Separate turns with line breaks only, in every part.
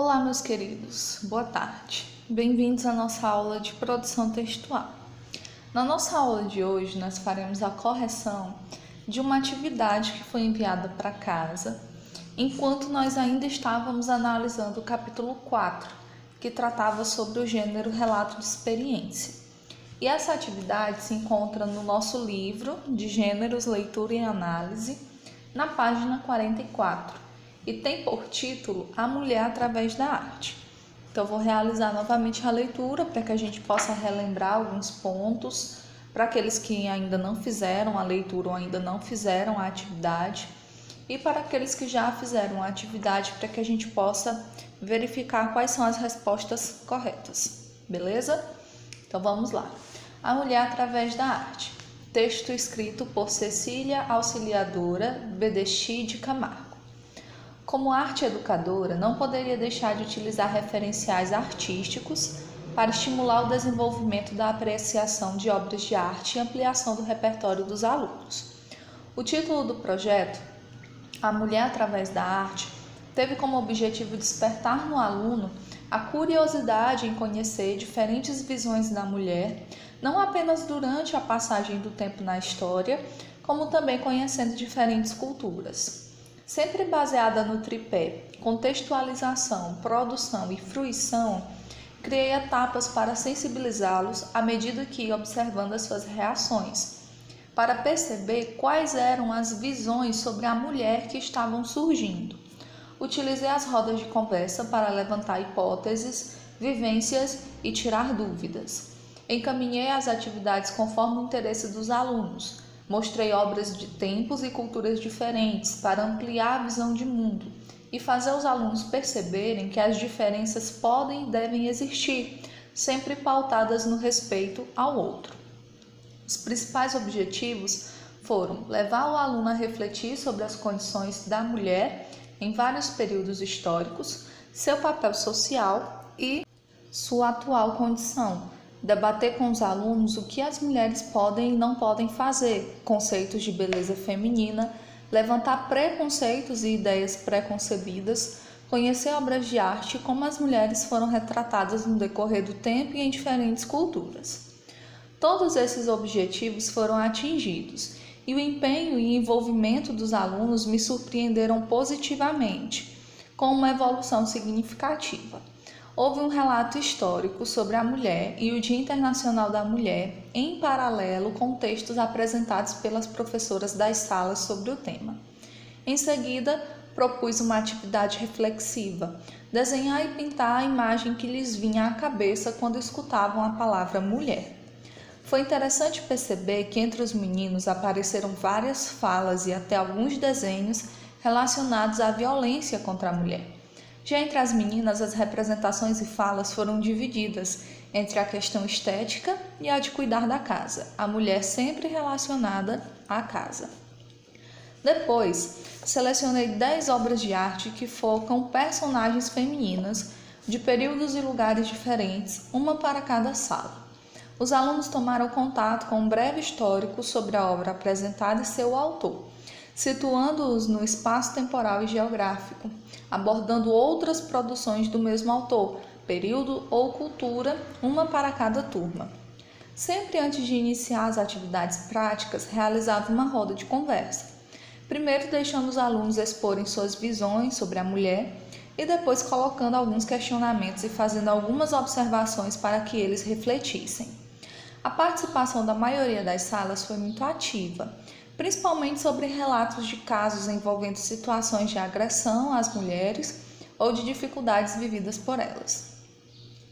Olá, meus queridos, boa tarde. Bem-vindos à nossa aula de produção textual. Na nossa aula de hoje, nós faremos a correção de uma atividade que foi enviada para casa, enquanto nós ainda estávamos analisando o capítulo 4, que tratava sobre o gênero relato de experiência. E essa atividade se encontra no nosso livro de Gêneros, Leitura e Análise, na página 44. E tem por título A Mulher através da Arte. Então, vou realizar novamente a leitura para que a gente possa relembrar alguns pontos, para aqueles que ainda não fizeram a leitura ou ainda não fizeram a atividade, e para aqueles que já fizeram a atividade, para que a gente possa verificar quais são as respostas corretas. Beleza? Então, vamos lá. A Mulher através da Arte. Texto escrito por Cecília Auxiliadora Bedeschi de Camargo. Como arte educadora, não poderia deixar de utilizar referenciais artísticos para estimular o desenvolvimento da apreciação de obras de arte e ampliação do repertório dos alunos. O título do projeto, A Mulher através da Arte, teve como objetivo despertar no aluno a curiosidade em conhecer diferentes visões da mulher, não apenas durante a passagem do tempo na história, como também conhecendo diferentes culturas. Sempre baseada no tripé contextualização, produção e fruição, criei etapas para sensibilizá-los à medida que ia observando as suas reações, para perceber quais eram as visões sobre a mulher que estavam surgindo. Utilizei as rodas de conversa para levantar hipóteses, vivências e tirar dúvidas. Encaminhei as atividades conforme o interesse dos alunos. Mostrei obras de tempos e culturas diferentes para ampliar a visão de mundo e fazer os alunos perceberem que as diferenças podem e devem existir, sempre pautadas no respeito ao outro. Os principais objetivos foram levar o aluno a refletir sobre as condições da mulher em vários períodos históricos, seu papel social e sua atual condição. Debater com os alunos o que as mulheres podem e não podem fazer, conceitos de beleza feminina, levantar preconceitos e ideias preconcebidas, conhecer obras de arte e como as mulheres foram retratadas no decorrer do tempo e em diferentes culturas. Todos esses objetivos foram atingidos e o empenho e envolvimento dos alunos me surpreenderam positivamente, com uma evolução significativa. Houve um relato histórico sobre a mulher e o Dia Internacional da Mulher, em paralelo com textos apresentados pelas professoras das salas sobre o tema. Em seguida, propus uma atividade reflexiva, desenhar e pintar a imagem que lhes vinha à cabeça quando escutavam a palavra mulher. Foi interessante perceber que entre os meninos apareceram várias falas e até alguns desenhos relacionados à violência contra a mulher. Já entre as meninas, as representações e falas foram divididas entre a questão estética e a de cuidar da casa, a mulher sempre relacionada à casa. Depois, selecionei 10 obras de arte que focam personagens femininas de períodos e lugares diferentes, uma para cada sala. Os alunos tomaram contato com um breve histórico sobre a obra apresentada e seu autor, situando-os no espaço temporal e geográfico, abordando outras produções do mesmo autor, período ou cultura, uma para cada turma. Sempre antes de iniciar as atividades práticas, realizava uma roda de conversa. Primeiro deixando os alunos exporem suas visões sobre a mulher e depois colocando alguns questionamentos e fazendo algumas observações para que eles refletissem. A participação da maioria das salas foi muito ativa, principalmente sobre relatos de casos envolvendo situações de agressão às mulheres ou de dificuldades vividas por elas.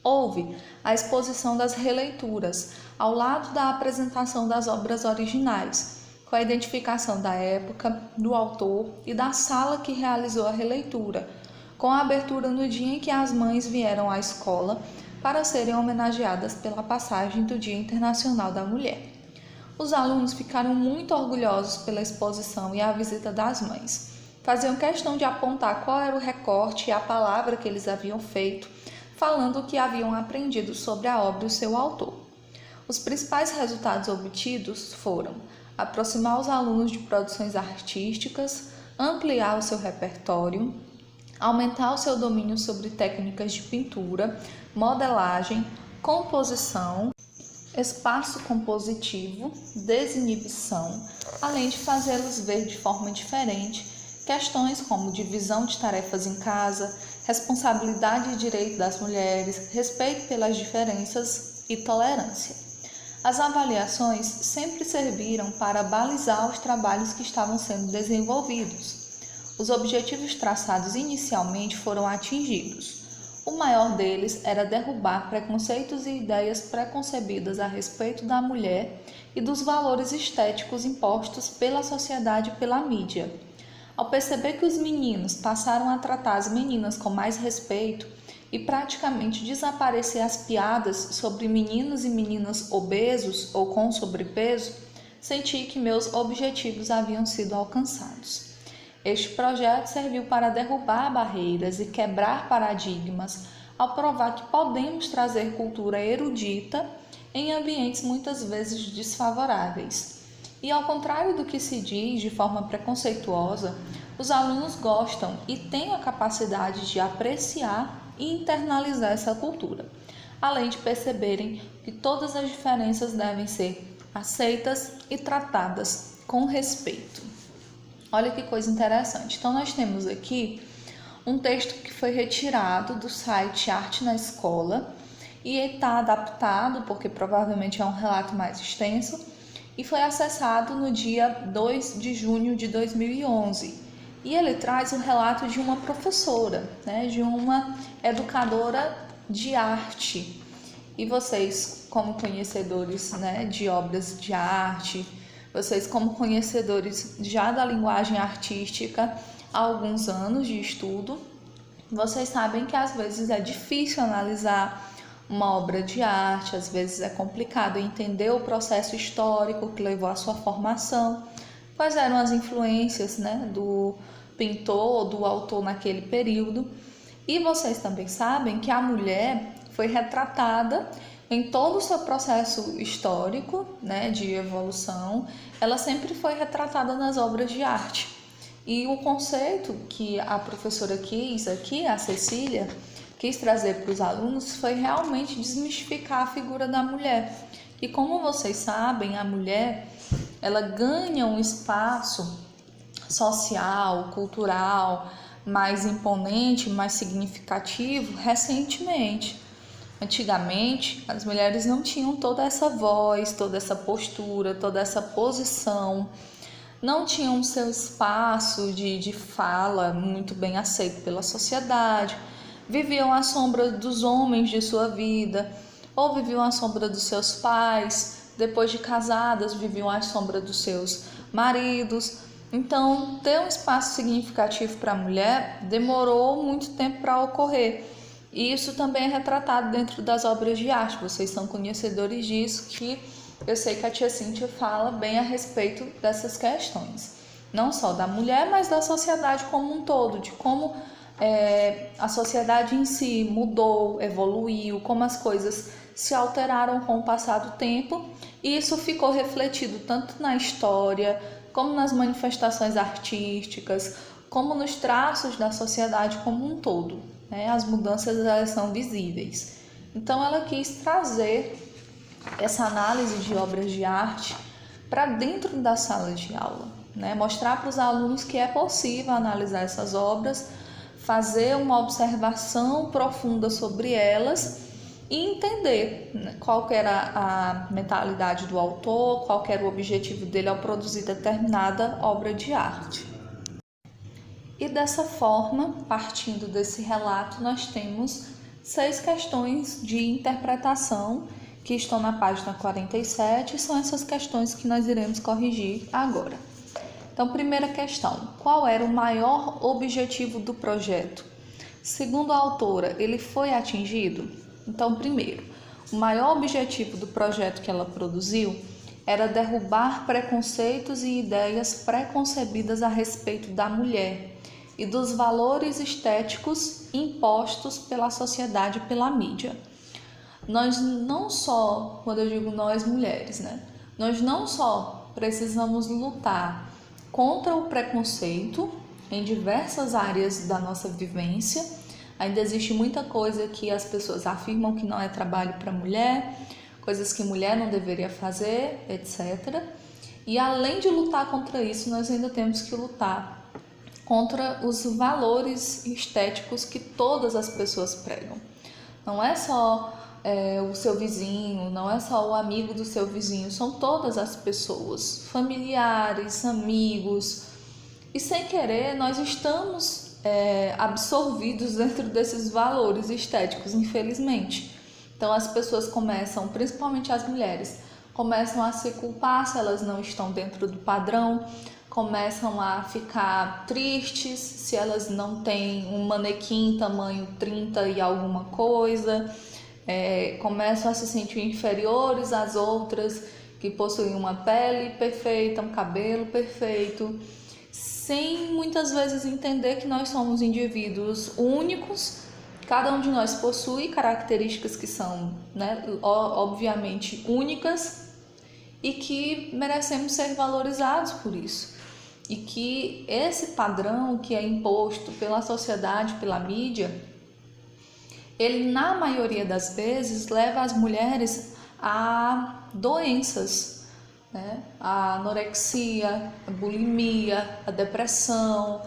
Houve a exposição das releituras, ao lado da apresentação das obras originais, com a identificação da época, do autor e da sala que realizou a releitura, com a abertura no dia em que as mães vieram à escola para serem homenageadas pela passagem do Dia Internacional da Mulher. Os alunos ficaram muito orgulhosos pela exposição e a visita das mães. Faziam questão de apontar qual era o recorte e a palavra que eles haviam feito, falando o que haviam aprendido sobre a obra e o seu autor. Os principais resultados obtidos foram aproximar os alunos de produções artísticas, ampliar o seu repertório, aumentar o seu domínio sobre técnicas de pintura, modelagem, composição, espaço compositivo, desinibição, além de fazê-los ver de forma diferente questões como divisão de tarefas em casa, responsabilidade e direito das mulheres, respeito pelas diferenças e tolerância. As avaliações sempre serviram para balizar os trabalhos que estavam sendo desenvolvidos. Os objetivos traçados inicialmente foram atingidos. O maior deles era derrubar preconceitos e ideias preconcebidas a respeito da mulher e dos valores estéticos impostos pela sociedade e pela mídia. Ao perceber que os meninos passaram a tratar as meninas com mais respeito e praticamente desaparecer as piadas sobre meninos e meninas obesos ou com sobrepeso, senti que meus objetivos haviam sido alcançados. Este projeto serviu para derrubar barreiras e quebrar paradigmas, ao provar que podemos trazer cultura erudita em ambientes muitas vezes desfavoráveis. E ao contrário do que se diz de forma preconceituosa, os alunos gostam e têm a capacidade de apreciar e internalizar essa cultura, além de perceberem que todas as diferenças devem ser aceitas e tratadas com respeito. Olha que coisa interessante. Então, nós temos aqui um texto que foi retirado do site Arte na Escola e está adaptado, porque provavelmente é um relato mais extenso, e foi acessado no dia 2 de junho de 2011. E ele traz um relato de uma professora, de uma educadora de arte. E vocês, como conhecedores, de obras de arte, vocês como conhecedores já da linguagem artística há alguns anos de estudo, vocês sabem que às vezes é difícil analisar uma obra de arte, às vezes é complicado entender o processo histórico que levou à sua formação, quais eram as influências do pintor ou do autor naquele período. E vocês também sabem que a mulher foi retratada em todo o seu processo histórico, de evolução, ela sempre foi retratada nas obras de arte. E o conceito que a professora quis aqui, a Cecília, quis trazer para os alunos foi realmente desmistificar a figura da mulher. E como vocês sabem, a mulher, ela ganha um espaço social, cultural, mais imponente, mais significativo recentemente. Antigamente, as mulheres não tinham toda essa voz, toda essa postura, toda essa posição, não tinham seu espaço de fala muito bem aceito pela sociedade, viviam à sombra dos homens de sua vida, ou viviam à sombra dos seus pais, depois de casadas, viviam à sombra dos seus maridos. Então, ter um espaço significativo para a mulher demorou muito tempo para ocorrer. E isso também é retratado dentro das obras de arte. Vocês são conhecedores disso, que eu sei que a tia Cíntia fala bem a respeito dessas questões. Não só da mulher, mas da sociedade como um todo, de como a sociedade em si mudou, evoluiu, como as coisas se alteraram com o passar do tempo. E isso ficou refletido tanto na história, como nas manifestações artísticas, como nos traços da sociedade como um todo. As mudanças, elas são visíveis. Então ela quis trazer essa análise de obras de arte para dentro da sala de aula, mostrar para os alunos que é possível analisar essas obras, fazer uma observação profunda sobre elas e entender qual que era a mentalidade do autor, qual que era o objetivo dele ao produzir determinada obra de arte. E dessa forma, partindo desse relato, nós temos 6 questões de interpretação que estão na página 47, e são essas questões que nós iremos corrigir agora. Então, primeira questão: qual era o maior objetivo do projeto? Segundo a autora, ele foi atingido? Então, primeiro, o maior objetivo do projeto que ela produziu era derrubar preconceitos e ideias preconcebidas a respeito da mulher e dos valores estéticos impostos pela sociedade e pela mídia. Nós não só, quando eu digo nós mulheres, nós não só precisamos lutar contra o preconceito, em diversas áreas da nossa vivência. Ainda existe muita coisa que as pessoas afirmam que não é trabalho para mulher, coisas que mulher não deveria fazer, etc. E além de lutar contra isso, nós ainda temos que lutar contra os valores estéticos que todas as pessoas pregam. Não é só o seu vizinho, não é só o amigo do seu vizinho, são todas as pessoas, familiares, amigos. E sem querer, nós estamos absorvidos dentro desses valores estéticos, infelizmente. Então as pessoas começam, principalmente as mulheres, começam a se culpar se elas não estão dentro do padrão, começam a ficar tristes se elas não têm um manequim tamanho 30 e alguma coisa, começam a se sentir inferiores às outras que possuem uma pele perfeita, um cabelo perfeito, sem muitas vezes entender que nós somos indivíduos únicos. Cada um de nós possui características que são, obviamente únicas e que merecemos ser valorizados por isso. E que esse padrão que é imposto pela sociedade, pela mídia, ele na maioria das vezes leva as mulheres a doenças, a anorexia, a bulimia, a depressão,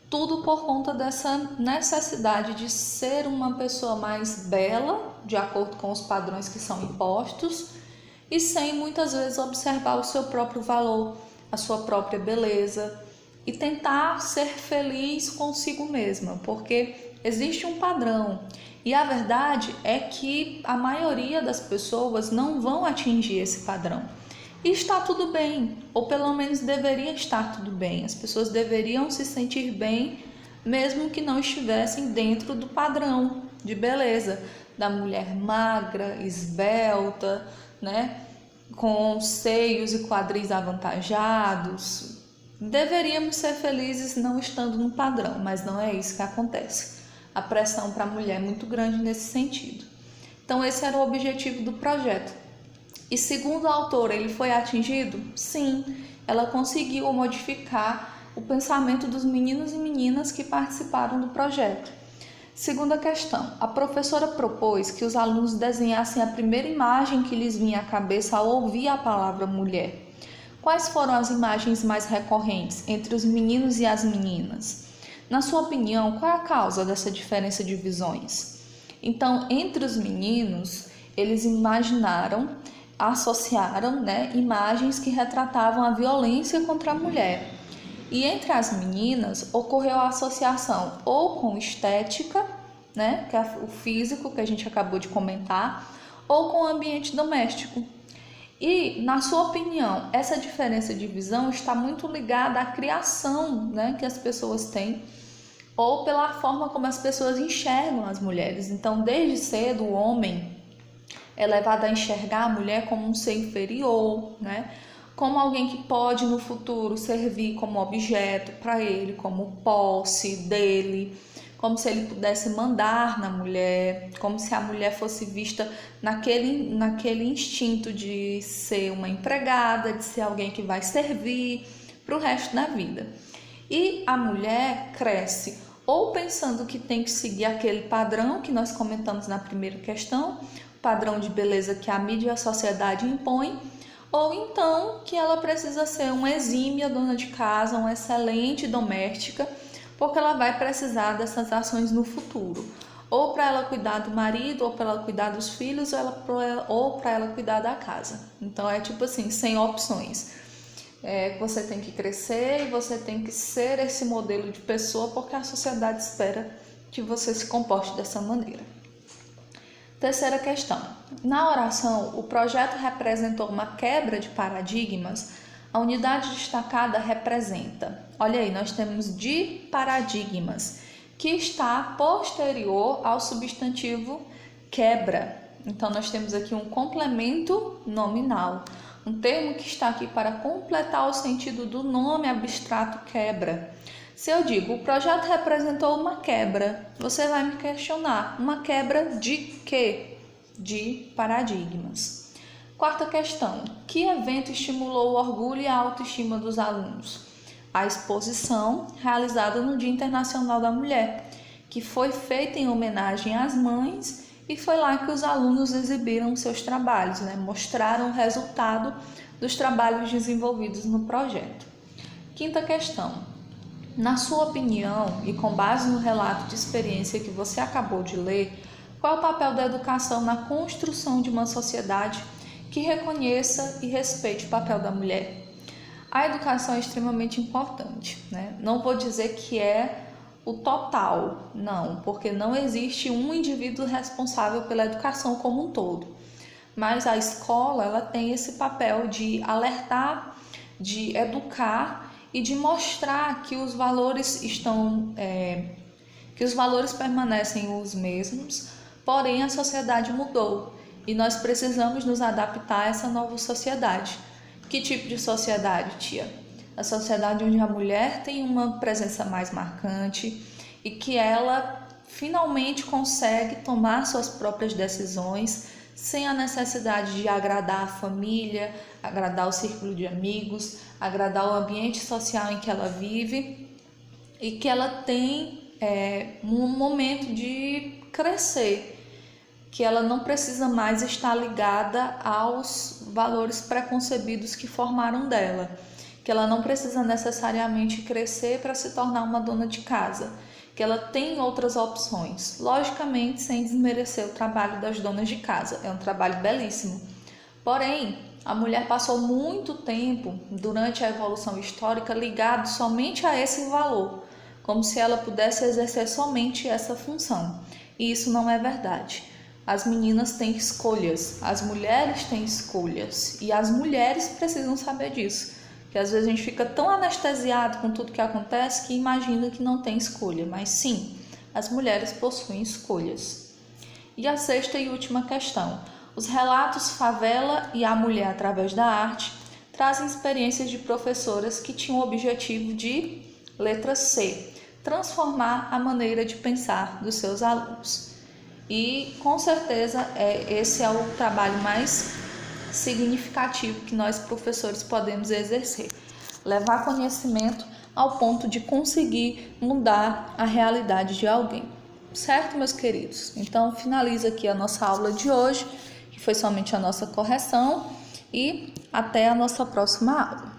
tudo por conta dessa necessidade de ser uma pessoa mais bela, de acordo com os padrões que são impostos, e sem muitas vezes observar o seu próprio valor, a sua própria beleza e tentar ser feliz consigo mesma, porque existe um padrão e a verdade é que a maioria das pessoas não vão atingir esse padrão. E está tudo bem, ou pelo menos deveria estar tudo bem. As pessoas deveriam se sentir bem, mesmo que não estivessem dentro do padrão de beleza da mulher magra, esbelta, com seios e quadris avantajados. Deveríamos ser felizes não estando no padrão, mas não é isso que acontece. A pressão para a mulher é muito grande nesse sentido. Então esse era o objetivo do projeto. E segundo a autora, ele foi atingido? Sim, ela conseguiu modificar o pensamento dos meninos e meninas que participaram do projeto. Segunda questão, a professora propôs que os alunos desenhassem a primeira imagem que lhes vinha à cabeça ao ouvir a palavra mulher. Quais foram as imagens mais recorrentes entre os meninos e as meninas? Na sua opinião, qual é a causa dessa diferença de visões? Então, entre os meninos, eles associaram imagens que retratavam a violência contra a mulher. E entre as meninas ocorreu a associação ou com estética, que é o físico que a gente acabou de comentar, ou com o ambiente doméstico. E, na sua opinião, essa diferença de visão está muito ligada à criação que as pessoas têm, ou pela forma como as pessoas enxergam as mulheres. Então, desde cedo, o homem é levado a enxergar a mulher como um ser inferior, como alguém que pode no futuro servir como objeto para ele, como posse dele, como se ele pudesse mandar na mulher, como se a mulher fosse vista naquele instinto de ser uma empregada, de ser alguém que vai servir para o resto da vida. E a mulher cresce ou pensando que tem que seguir aquele padrão que nós comentamos na primeira questão, padrão de beleza que a mídia e a sociedade impõem, ou então que ela precisa ser uma exímia dona de casa, uma excelente doméstica, porque ela vai precisar dessas ações no futuro, ou para ela cuidar do marido, ou para ela cuidar dos filhos, ou para ela cuidar da casa. Então é tipo assim, sem opções. Você tem que crescer e você tem que ser esse modelo de pessoa, porque a sociedade espera que você se comporte dessa maneira. Terceira questão. Na oração, o projeto representou uma quebra de paradigmas. A unidade destacada representa, olha aí, nós temos de paradigmas, que está posterior ao substantivo quebra. Então, nós temos aqui um complemento nominal, um termo que está aqui para completar o sentido do nome abstrato quebra. Se eu digo, o projeto representou uma quebra, você vai me questionar, uma quebra de quê? De paradigmas. Quarta questão, que evento estimulou o orgulho e a autoestima dos alunos? a exposição realizada no Dia Internacional da Mulher, que foi feita em homenagem às mães, e foi lá que os alunos exibiram seus trabalhos, mostraram o resultado dos trabalhos desenvolvidos no projeto. Quinta questão. Na sua opinião, e com base no relato de experiência que você acabou de ler, qual é o papel da educação na construção de uma sociedade que reconheça e respeite o papel da mulher? A educação é extremamente importante, Não vou dizer que é o total, não, porque não existe um indivíduo responsável pela educação como um todo. Mas a escola, ela tem esse papel de alertar, de educar e de mostrar que os valores permanecem os mesmos, porém a sociedade mudou e nós precisamos nos adaptar a essa nova sociedade. Que tipo de sociedade, tia? A sociedade onde a mulher tem uma presença mais marcante e que ela finalmente consegue tomar suas próprias decisões sem a necessidade de agradar a família, agradar o círculo de amigos, agradar o ambiente social em que ela vive, e que ela tem um momento de crescer, que ela não precisa mais estar ligada aos valores preconcebidos que formaram dela, que ela não precisa necessariamente crescer para se tornar uma dona de casa, que ela tem outras opções, logicamente sem desmerecer o trabalho das donas de casa, é um trabalho belíssimo. Porém, a mulher passou muito tempo durante a evolução histórica ligada somente a esse valor, como se ela pudesse exercer somente essa função, e isso não é verdade. As meninas têm escolhas, as mulheres têm escolhas, e as mulheres precisam saber disso. Que às vezes a gente fica tão anestesiado com tudo que acontece que imagina que não tem escolha, mas sim, as mulheres possuem escolhas. E a sexta e última questão. Os relatos Favela e a Mulher através da Arte trazem experiências de professoras que tinham o objetivo de, letra C, transformar a maneira de pensar dos seus alunos. E com certeza esse é o trabalho mais significativo que nós professores podemos exercer, levar conhecimento ao ponto de conseguir mudar a realidade de alguém, certo, meus queridos? Então finaliza aqui a nossa aula de hoje, que foi somente a nossa correção, e até a nossa próxima aula.